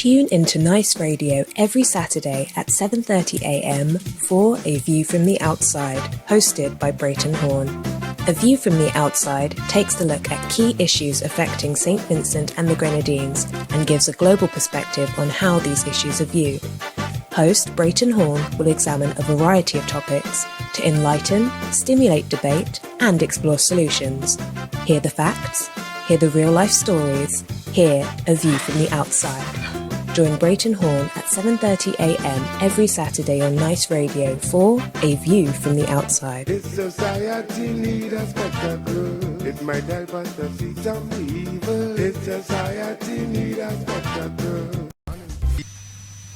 Tune into Nice Radio every Saturday at 7:30 a.m. for A View from the Outside, hosted by Brereton Horne. A View from the Outside takes a look at key issues affecting St Vincent and the Grenadines and gives a global perspective on how these issues are viewed. Host Brereton Horne will examine a variety of topics to enlighten, stimulate debate, and explore solutions. Hear the facts, hear the real-life stories, hear A View from the Outside. Join Brereton Horne at 7:30 a.m. every Saturday on Nice Radio for A View from the Outside. This society need a spectacle. It might help us to see some evil. This society need a spectacle.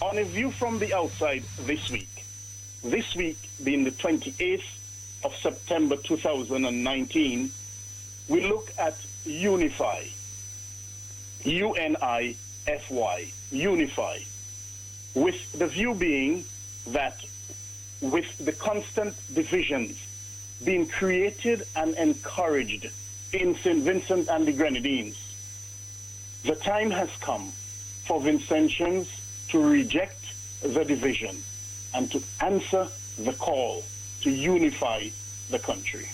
On A View from the Outside this week being the 28th of September 2019, we look at Unify, UNIFY, Unify, with the view being that with the constant divisions being created and encouraged in St Vincent and the Grenadines, the time has come for Vincentians to reject the division and to answer the call to unify the country.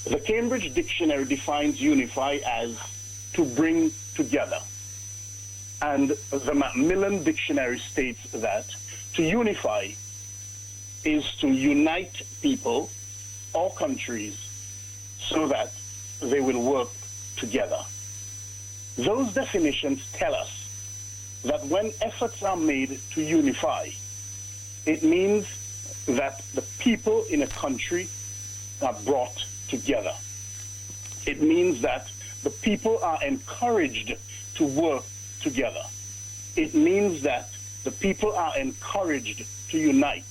The Cambridge Dictionary defines unify as to bring together. And the Macmillan Dictionary states that to unify is to unite people or countries so that they will work together. Those definitions tell us that when efforts are made to unify, it means that the people in a country are brought together. It means that the people are encouraged to work together. It means that the people are encouraged to unite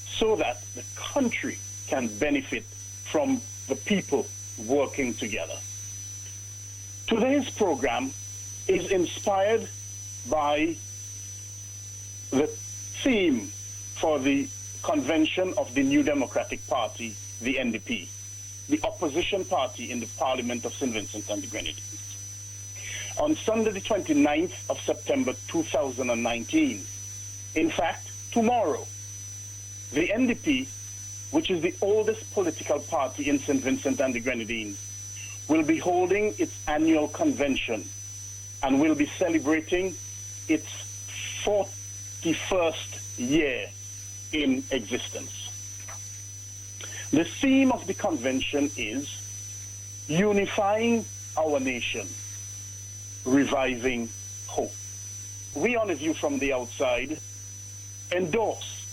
so that the country can benefit from the people working together. Today's program is inspired by the theme for the convention of the New Democratic Party, the NDP, the opposition party in the Parliament of St Vincent and the Grenadines. On Sunday the 29th of September 2019, in fact, tomorrow, the NDP, which is the oldest political party in St Vincent and the Grenadines, will be holding its annual convention and will be celebrating its 41st year in existence. The theme of the convention is unifying our nation, reviving hope. We, on A View from the Outside, endorse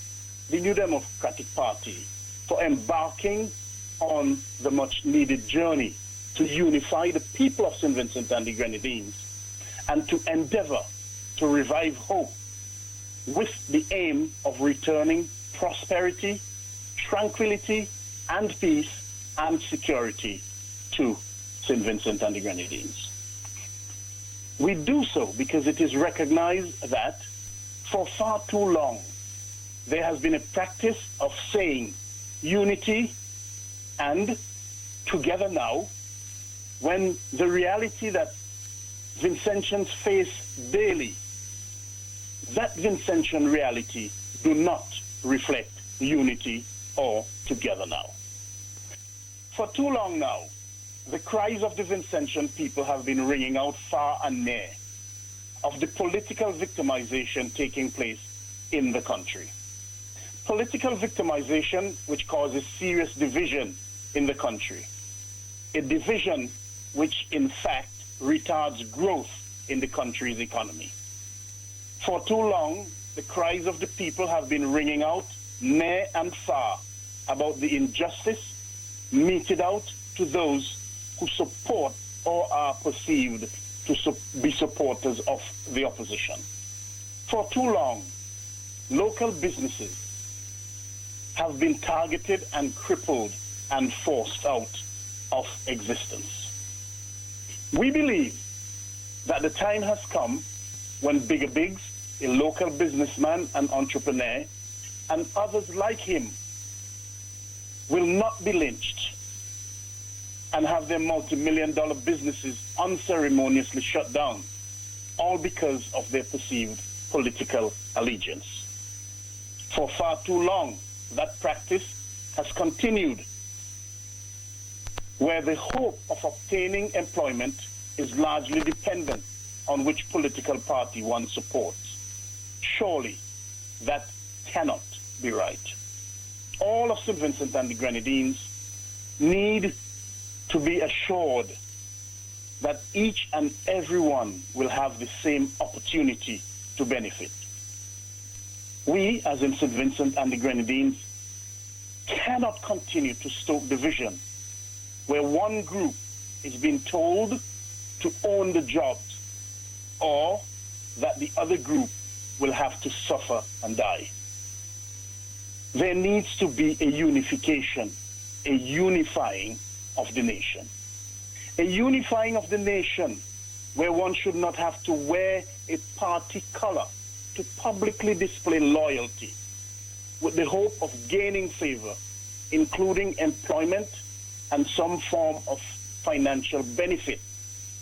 the New Democratic Party for embarking on the much-needed journey to unify the people of St Vincent and the Grenadines and to endeavor to revive hope with the aim of returning prosperity, tranquility, and peace and security to St Vincent and the Grenadines. We do so because it is recognized that for far too long there has been a practice of saying unity and together now, when the reality that Vincentians face daily, that Vincentian reality do not reflect unity or together now. For too long now, the cries of the Vincentian people have been ringing out far and near of the political victimization taking place in the country. Political victimization which causes serious division in the country. A division which in fact retards growth in the country's economy. For too long, the cries of the people have been ringing out near and far about the injustice meted out to those who support or are perceived to be supporters of the opposition. For too long, local businesses have been targeted and crippled and forced out of existence. We believe that the time has come when Bigger Biggs, a local businessman and entrepreneur, and others like him will not be lynched and have their multi-million-dollar businesses unceremoniously shut down all because of their perceived political allegiance. For far too long, that practice has continued, where the hope of obtaining employment is largely dependent on which political party one supports. Surely, that cannot be right. All of St Vincent and the Grenadines need to be assured that each and every one will have the same opportunity to benefit. We, as in St Vincent and the Grenadines, cannot continue to stoke division where one group is being told to own the jobs or that the other group will have to suffer and die. There needs to be a unification, a unifying of the nation. A unifying of the nation where one should not have to wear a party color to publicly display loyalty with the hope of gaining favor, including employment and some form of financial benefit,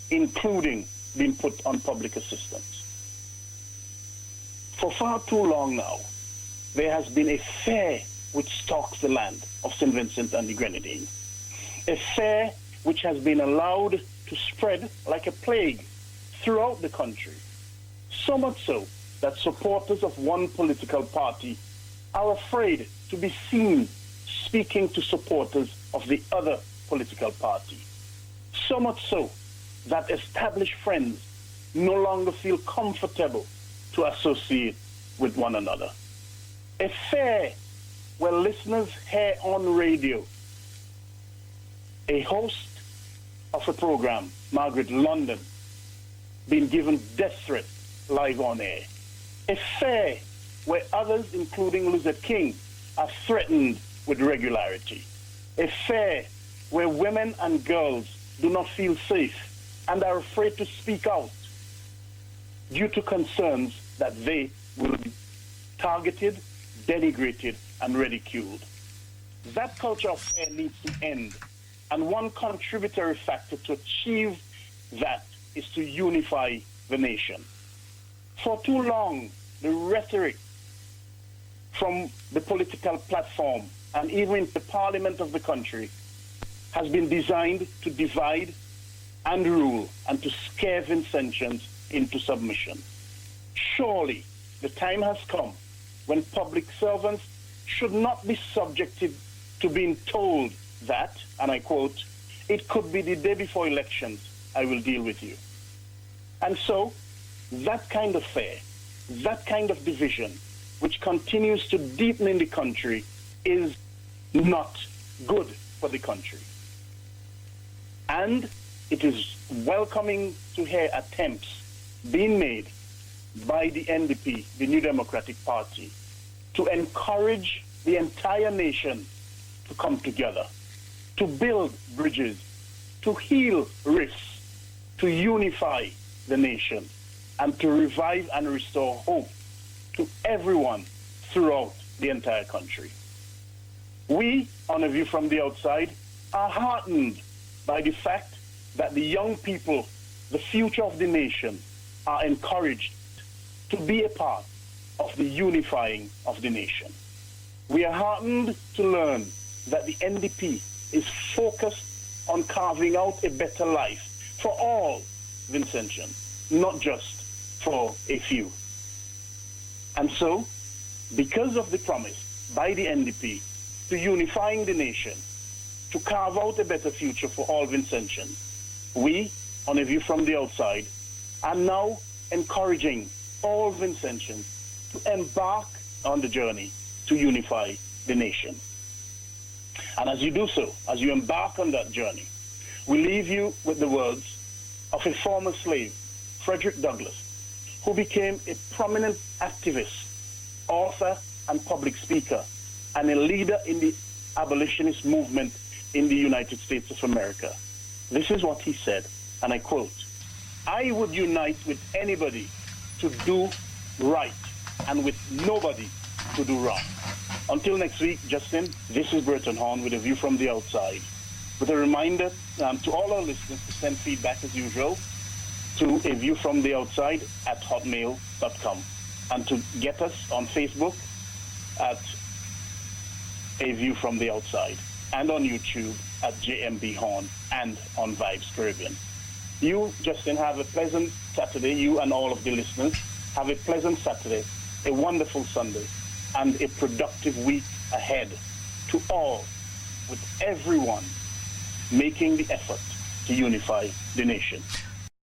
including being put on public assistance. For far too long now, there has been a fair which stalks the land of St. Vincent and the Grenadines. A fair which has been allowed to spread like a plague throughout the country. So much so that supporters of one political party are afraid to be seen speaking to supporters of the other political party. So much so that established friends no longer feel comfortable to associate with one another. A fair where listeners hear on radio a host of a program, Margaret London, being given death threat live on air. A fair where others, including Lizette King, are threatened with regularity. A fair where women and girls do not feel safe and are afraid to speak out due to concerns that they will be targeted, denigrated, and ridiculed. That culture of fear needs to end. And one contributory factor to achieve that is to unify the nation. For too long, the rhetoric from the political platform and even the parliament of the country has been designed to divide and rule and to scare Vincentians into submission. Surely the time has come when public servants should not be subjected to being told that, and I quote, "It could be the day before elections, I will deal with you." And so, that kind of fear, that kind of division, which continues to deepen in the country, is not good for the country. And it is welcoming to hear attempts being made by the NDP, the New Democratic Party, to encourage the entire nation to come together, to build bridges, to heal rifts, to unify the nation, and to revive and restore hope to everyone throughout the entire country. We, on A View from the Outside, are heartened by the fact that the young people, the future of the nation, are encouraged to be a part of the unifying of the nation. We are heartened to learn that the NDP is focused on carving out a better life for all Vincentians, not just for a few. And so, because of the promise by the NDP to unifying the nation, to carve out a better future for all Vincentians, we, on A View from the Outside, are now encouraging all Vincentians to embark on the journey to unify the nation. And as you do so, as you embark on that journey, we leave you with the words of a former slave, Frederick Douglass, who became a prominent activist, author, and public speaker, and a leader in the abolitionist movement in the United States of America. This is what he said, and I quote, "I would unite with anybody to do right, and with nobody to do wrong." Until next week, Justin, this is Brereton Horne with A View from the Outside, with a reminder to all our listeners to send feedback as usual to A View from the Outside at hotmail.com, and to get us on Facebook at A View from the Outside, and on YouTube at JMB Horne, and on Vibes Caribbean. You, Justin, have a pleasant Saturday. You and all of the listeners have a pleasant Saturday, a wonderful Sunday, and a productive week ahead to all, with everyone making the effort to unify the nation.